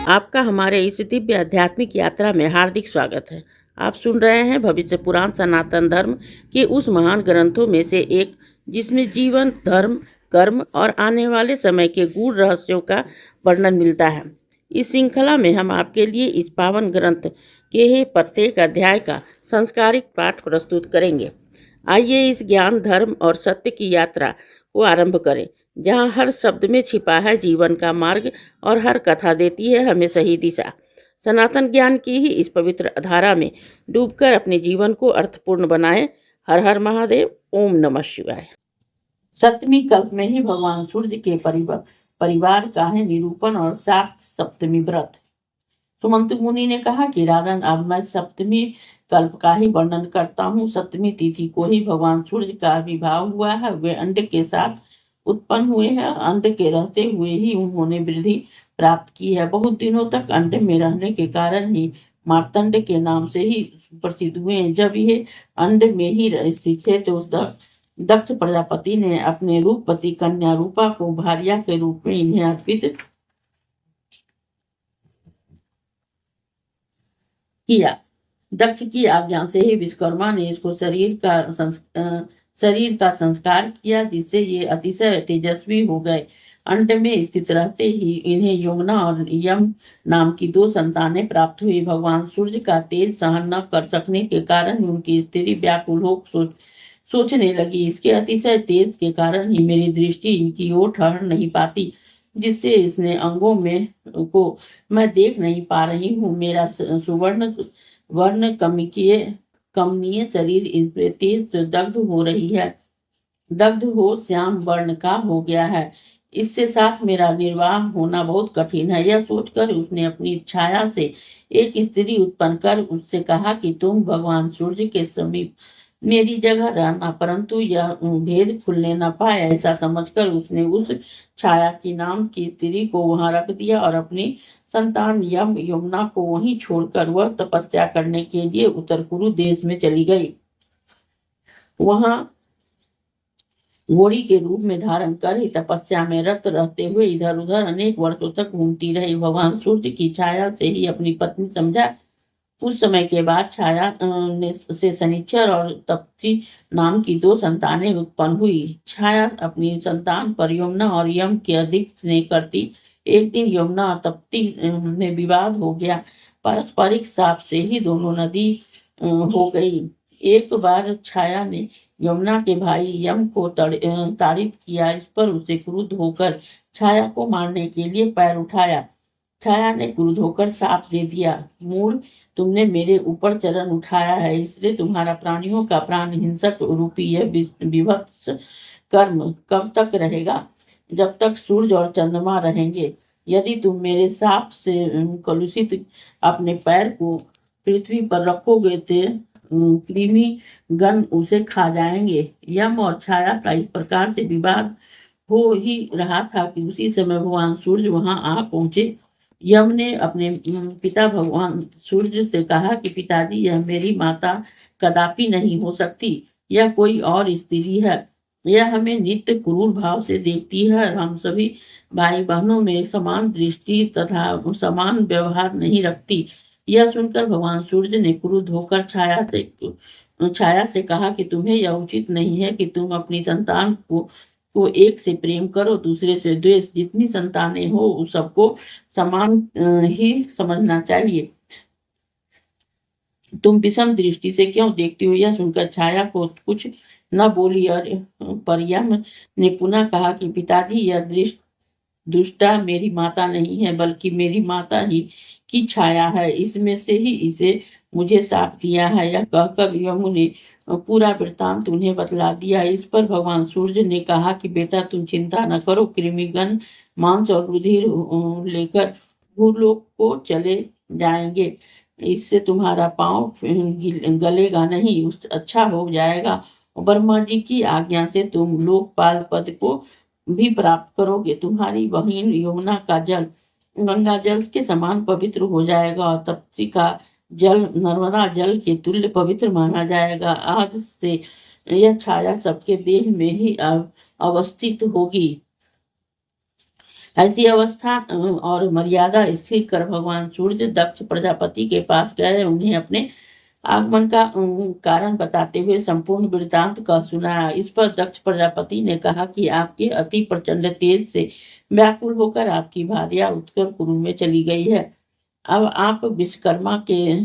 आपका हमारे इस दिव्य आध्यात्मिक यात्रा में हार्दिक स्वागत है। आप सुन रहे हैं भविष्य पुराण सनातन धर्म के उस महान ग्रंथों में से एक, जिसमें जीवन, धर्म, कर्म और आने वाले समय के गूढ़ रहस्यों का वर्णन मिलता है। इस श्रृंखला में हम आपके लिए इस पावन ग्रंथ के ही प्रत्येक अध्याय का संस्कारिक पाठ प्रस्तुत करेंगे। आइए इस ज्ञान, धर्म और सत्य की यात्रा को आरंभ करें, जहाँ हर शब्द में छिपा है जीवन का मार्ग और हर कथा देती है हमें सही दिशा। सनातन ज्ञान की ही इस पवित्र धारा में डूबकर अपने जीवन को अर्थपूर्ण बनाएं। हर हर महादेव। ओम नमः शिवाय। सप्तमी कल्प में ही भगवान सूर्य के परिवार का है निरूपण और सात सप्तमी व्रत। सुमंत मुनि ने कहा कि राजन, अब मैं सप्तमी कल्प का ही वर्णन करता हूँ। सप्तमी तिथि को ही भगवान सूर्य का आविर्भाव हुआ है। वे अंड के साथ उत्पन्न हुए हैं। अंड के रहते हुए ही उन्होंने वृद्धि प्राप्त की है। बहुत दिनों तक अंड में रहने के कारण ही मार्तंड के नाम से ही प्रसिद्ध हुए हैं। जब ये अंड में ही स्थित थे तो दक्ष प्रजापति ने अपने रूपवती कन्या रूपा को भार्या के रूप में इन्हें अर्पित किया। दक्ष की आज्ञा से ही विश्वकर्मा ने इसको शरीर का संस्कार किया, जिससे ये अतिशय तेजस्वी हो गए। अंत में स्थित रहते ही इन्हें यमुना और यम नाम की दो संतानें प्राप्त हुई। भगवान सूर्य का तेज सहन न कर सकने के कारण उनकी स्त्री व्याकुल हो सोचने लगी, इसके अतिशय तेज के कारण ही मेरी दृष्टि इनकी ओर ठहर नहीं पाती, जिससे इसने अंगों में को मैं देख नहीं पा रही हूँ। मेरा सुवर्ण वर्ण कमनीय शरीर इसमें तेज से दग्ध हो रही है, दग्ध हो श्याम वर्ण का हो गया है। इससे साथ मेरा निर्वाह होना बहुत कठिन है। यह सोचकर उसने अपनी छाया से एक स्त्री उत्पन्न कर उससे कहा कि तुम भगवान सूर्य के समीप मेरी जगह रहना, परंतु यह भेद खुलने न पाए। ऐसा समझकर उसने उस छाया की नाम की स्त्री को वहां रख दिया और अपनी संतान यमुना को वहीं छोड़कर वह तपस्या करने के लिए उत्तर कुरु देश में चली गई। वहां घोड़ी के रूप में धारण कर ही तपस्या में रत रहते हुए इधर उधर अनेक वर्षों तक घूमती रही। भगवान सूर्य की छाया से ही अपनी पत्नी समझा। कुछ समय के बाद छाया से शनिचर और तप्ती नाम की दो संतानें उत्पन्न हुई। छाया अपनी संतान पर यमुना और यम के अधिक स्नेह करती। एक दिन यमुना और तप्ती में विवाद हो गया। पारस्परिक शाप से ही दोनों नदी हो गई। एक बार छाया ने यमुना के भाई यम को ताड़ित किया। इस पर उसे क्रुद्ध होकर छाया को मारने के लिए पैर उठाया। छाया ने क्रुद्ध होकर शाप दे दिया, मूढ़, तुमने मेरे ऊपर चरण उठाया है, इसलिए तुम्हारा प्राणियों का प्राण हिंसक रूपी यह विभत्स कर्म कब तक रहेगा? जब तक सूर्य और चंद्रमा रहेंगे। यदि तुम मेरे शाप से कलुषित अपने पैर को पृथ्वी पर रखोगे तो कृमि गण उसे खा जाएंगे। यम और छाया का इस प्रकार से विवाद हो ही रहा था कि उसी समय भगवान सूर्य वहां आ पहुंचे। यम ने अपने पिता भगवान सूर्य से कहा कि पिताजी, यह मेरी माता कदापि नहीं हो सकती, यह कोई और स्त्री है। यह हमें नित्य क्रूर भाव से देखती है। हम सभी भाई बहनों में समान दृष्टि तथा समान व्यवहार नहीं रखती। यह सुनकर भगवान सूर्य ने क्रुद्ध होकर छाया से कहा कि तुम्हें यह उचित नहीं है कि तुम अपनी संतान को एक से प्रेम करो, दूसरे से द्वेष। जितनी संतानें हो उस सबको समान ही समझना चाहिए। तुम विषम दृष्टि से क्यों देखती हो? यह सुनकर छाया को कुछ न बोली और पर यम ने पुनः कहा कि पिताजी, यह दुष्टा मेरी माता नहीं है, बल्कि मेरी माता ही की छाया है। इसमें से ही इसे मुझे शाप दिया है। यह कहकर यम ने पूरा वृत्तांत उन्हें बतला दिया। इस पर भगवान सूर्य ने कहा कि बेटा, तुम चिंता न करो, कृमिगण मांस और रुधिर लेकर भूलोक को चले जाएंगे। इससे तुम्हारा पांव गलेगा नहीं, अच्छा हो जाएगा। ब्रह्मा जी की आज्ञा से तुम लोकपाल पद को भी प्राप्त करोगे। तुम्हारी बहन यमुना का जल गंगा जल के समान पवित्र हो जाएगा और तप्ती का जल नर्मदा जल के तुल्य पवित्र माना जाएगा। आज से यह छाया सबके देह में ही अवस्थित होगी। ऐसी अवस्था और मर्यादा स्थिर कर भगवान सूर्य दक्ष प्रजापति के पास गए, उन्हें अपने आगमन का कारण बताते हुए संपूर्ण वृत्तांत का सुनाया। इस पर दक्ष प्रजापति ने कहा कि आपके अति प्रचंड तेज से व्याकुल होकर आपकी भार्या उत्तर कुरु में चली गई है। अब आप विश्वकर्मा के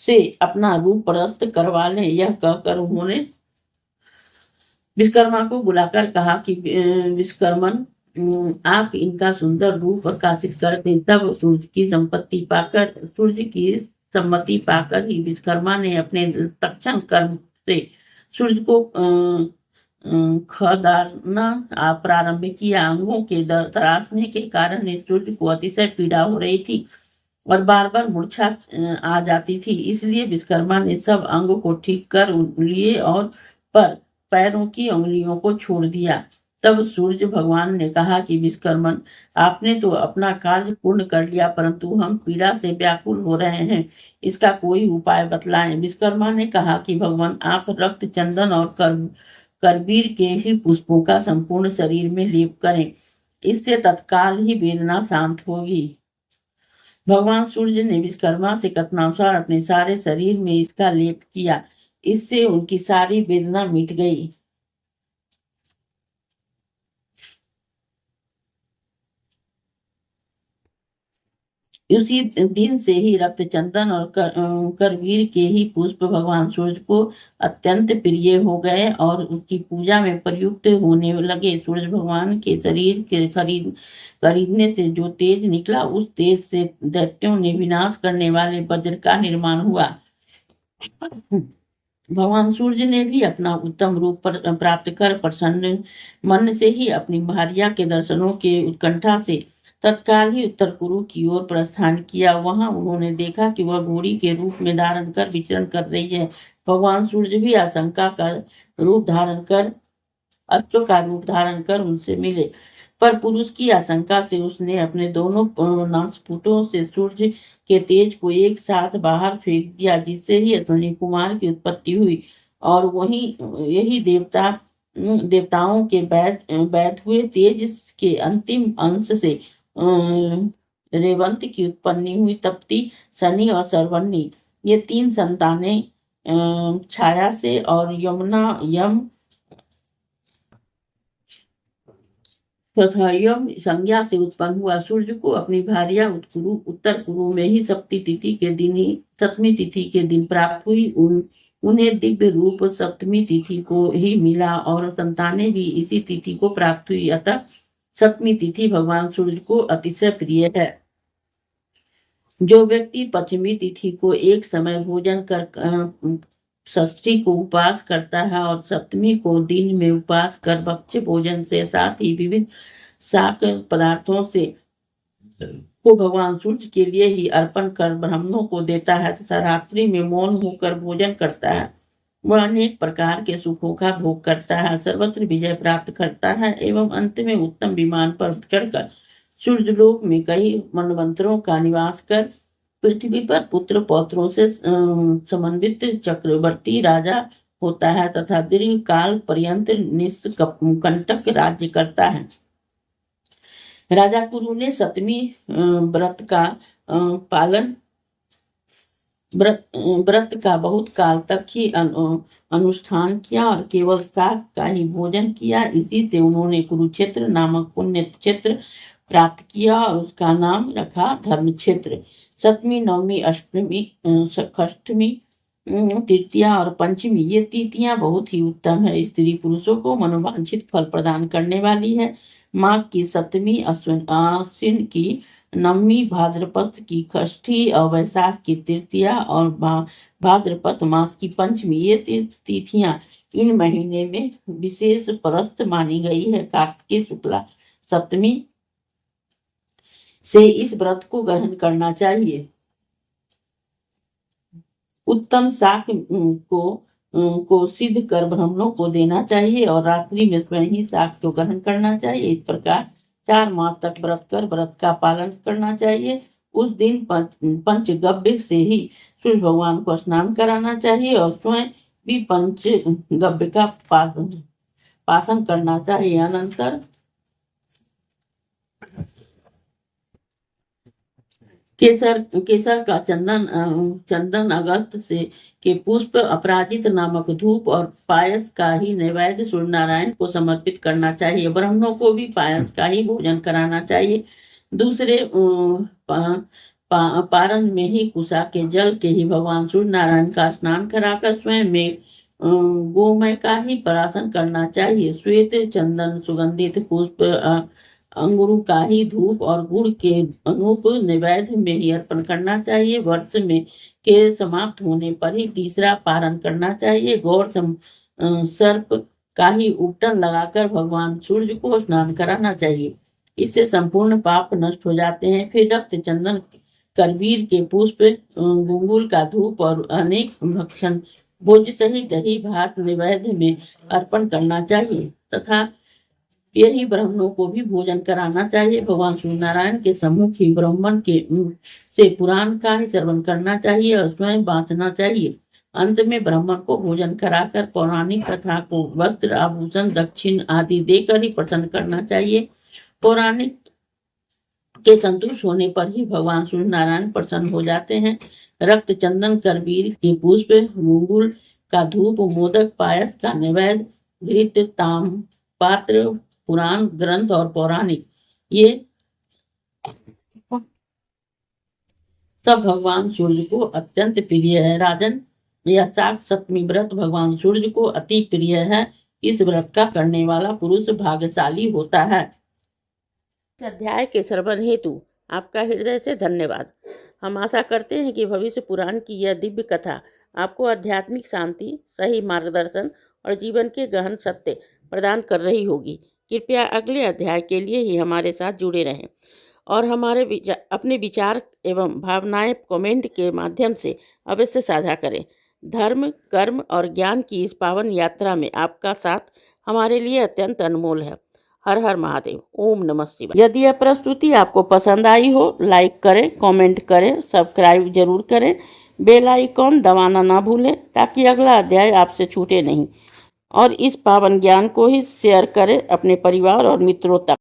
से अपना रूप प्रस्त करवा लें। यह कहकर उन्होंने विश्वकर्मा को बुलाकर कहा कि विश्वकर्मन, आप इनका सुंदर रूप प्रकाशित कर दें। तब सूर्य की सम्मति पाकर ही विश्वकर्मा ने अपने तक्षण कर्म से सूर्य को खदारना प्रारंभ किया। अंगों के तराशने के कारण सूर्य को अतिशय पीड़ा हो रही थी और बार बार मूर्छा आ जाती थी। इसलिए विश्वकर्मा ने सब अंग को ठीक कर लिए और पैरों की उंगलियों को छोड़ दिया। तब सूर्य भगवान ने कहा कि विश्वकर्मन, आपने तो अपना कार्य पूर्ण कर लिया, परंतु हम पीड़ा से व्याकुल हो रहे हैं, इसका कोई उपाय बतलाएं। विश्वकर्मा ने कहा कि भगवान, आप रक्त चंदन और करबीर के ही पुष्पों का संपूर्ण शरीर में लेप करें, इससे तत्काल ही वेदना शांत होगी। भगवान सूर्य ने विश्वकर्मा से कथनानुसार अपने सारे शरीर में इसका लेप किया। इससे उनकी सारी वेदना मिट गई। उसी दिन से ही रक्त चंदन और करवीर के ही पुष्प भगवान सूर्य को अत्यंत प्रिय हो गए और उनकी पूजा में प्रयुक्त होने लगे। सूर्य भगवान के शरीर के खरीदने से जो तेज निकला, उस तेज से दैत्यों ने विनाश करने वाले वज्र का निर्माण हुआ। भगवान सूर्य ने भी अपना उत्तम रूप प्राप्त कर प्रसन्न मन से ही अपनी भार्या के दर्शनों के उत्कंठा से तत्काल ही उत्तर कुरु की ओर प्रस्थान किया। वहां उन्होंने देखा कि वह घोड़ी के रूप में धारण कर विचरण कर रही है। भगवान सूर्य भी आशंका का रूप धारण कर अश्व का रूप धारण कर उनसे मिले, पर पुरुष की आशंका से उसने अपने दोनों नासपुटों से सूर्य के तेज को एक साथ बाहर फेंक दिया, जिससे ही अश्विनी कुमार की उत्पत्ति हुई। और वही यही देवताओं के वैध हुए तेज के अंतिम अंश से रेवंत की उत्पत्ति हुई। तप्ती, शनि और सर्वणी, ये तीन संतानें छाया से और यम तथा यम संज्ञा से उत्पन्न हुआ। सूर्य को अपनी भार्या उत्तर कुरु में ही सप्तमी तिथि के दिन प्राप्त हुई। उन्हें दिव्य रूप सप्तमी तिथि को ही मिला और संतानें भी इसी तिथि को प्राप्त हुई। अतः सप्तमी तिथि भगवान सूर्य को अतिशय प्रिय है। जो व्यक्ति पंचमी तिथि को एक समय भोजन कर षष्ठी को उपवास करता है और सप्तमी को दिन में उपवास कर भक्ष्य भोजन से साथ ही विविध शाक पदार्थों से को भगवान सूर्य के लिए ही अर्पण कर ब्राह्मणों को देता है तथा रात्रि में मौन होकर भोजन करता है, वह अनेक प्रकार के सुखों का भोग करता है, सर्वत्र विजय प्राप्त करता है एवं अंत में उत्तम विमान पर चढ़कर सूर्यलोक में कई मनवंतरों का निवास कर पृथ्वी पर पुत्र पौत्रों से समन्वित चक्रवर्ती राजा होता है तथा दीर्घ काल पर्यंत निष्कंटक राज्य करता है। राजा कुरु ने सप्तमी व्रत का पालन व्रत का बहुत काल तक ही अनुष्ठान किया और केवल शाक का ही भोजन किया। इसी से उन्होंने कुरुक्षेत्र नामक पुण्य क्षेत्र प्राप्त किया और उसका नाम रखा धर्म क्षेत्र। सप्तमी, नवमी, अष्टमी, षष्ठमी, तृतीया और पंचमी, ये तिथियां बहुत ही उत्तम है। स्त्री पुरुषों को मनोवांछित फल प्रदान करने वाली है। माघ की सप्तमी, आश्विन की नवमी, भाद्रपद की षष्ठी और वैशाख की तृतीया और भाद्रपद मास की पंचमी, ये तिथियां इन महीने में विशेष परस्त मानी गई है। कार्तिक शुक्ला सप्तमी से इस व्रत को ग्रहण करना चाहिए। उत्तम शाक को सिद्ध कर ब्राह्मणों को देना चाहिए और रात्रि में स्वयं ही शाक को ग्रहण करना चाहिए। इस प्रकार 4 मास तक व्रत कर व्रत का पालन करना चाहिए। उस दिन पंचगव्य से ही सूर्य भगवान को स्नान कराना चाहिए और स्वयं भी पंचगव्य का पासन करना चाहिए। अनंतर केसर केसर का चंदन अगस्त से के पुष्प अपराजित नामक धूप और पायस का ही नैवेद्य सूर्य नारायण को समर्पित करना चाहिए। ब्राह्मणों को भी पायस का ही भोजन कराना चाहिए। दूसरे पारण में ही कुशा के जल के ही भगवान सूर्य नारायण का स्नान कराकर स्वयं में गोमय का ही प्राशन करना चाहिए। श्वेत चंदन सुगंधित पुष्प अंगूर का ही धूप और गुड़ के अनूप नैवेद्य में ही अर्पण करना चाहिए। वर्ष में के समाप्त होने पर ही तीसरा पारण करना चाहिए। गौर सर्प का ही उपटन लगाकर भगवान सूर्य को स्नान कराना चाहिए। इससे संपूर्ण पाप नष्ट हो जाते हैं। फिर रक्त चंदन करवीर के पुष्प गुंगुल का धूप और अनेक भक्षण भोज सहित दही भात नैवेद्य में अर्पण करना चाहिए तथा यही ब्राह्मणों को भी भोजन कराना चाहिए। भगवान सूर्य नारायण के सम्मुख ही ब्राह्मण के से पुराण का ही श्रवण करना चाहिए और स्वयं बाँचना चाहिए। अंत में ब्राह्मण को भोजन कराकर पौराणिक कथा को वस्त्र आभूषण दक्षिण आदि देकर ही प्रसन्न करना चाहिए। पौराणिक के संतुष्ट होने पर ही भगवान सूर्य नारायण प्रसन्न हो जाते हैं। रक्त चंदन करवीर के पुष्प मूंगुल का धूप मोदक पायस का नैवेद्य घृत ताम पात्र पुराण ग्रंथ और पौराणिक ये सब भगवान सूर्य को अत्यंत प्रिय है। राजन, यह सात सप्तमी व्रत भगवान सूर्य को अति प्रिय है। इस व्रत का करने वाला पुरुष भाग्यशाली होता है। इस अध्याय के श्रवण हेतु आपका हृदय से धन्यवाद। हम आशा करते हैं कि भविष्य पुराण की यह दिव्य कथा आपको आध्यात्मिक शांति, सही मार्गदर्शन और जीवन के गहन सत्य प्रदान कर रही होगी। कृपया अगले अध्याय के लिए ही हमारे साथ जुड़े रहें और अपने विचार एवं भावनाएं कमेंट के माध्यम से अवश्य साझा करें। धर्म, कर्म और ज्ञान की इस पावन यात्रा में आपका साथ हमारे लिए अत्यंत अनमोल है। हर हर महादेव। ओम नमः शिवाय। यदि यह प्रस्तुति आपको पसंद आई हो, लाइक करें, कमेंट करें, सब्सक्राइब जरूर करें, बेल आइकॉन दबाना ना भूलें ताकि अगला अध्याय आपसे छूटे नहीं। और इस पावन ज्ञान को ही शेयर करें अपने परिवार और मित्रों तक।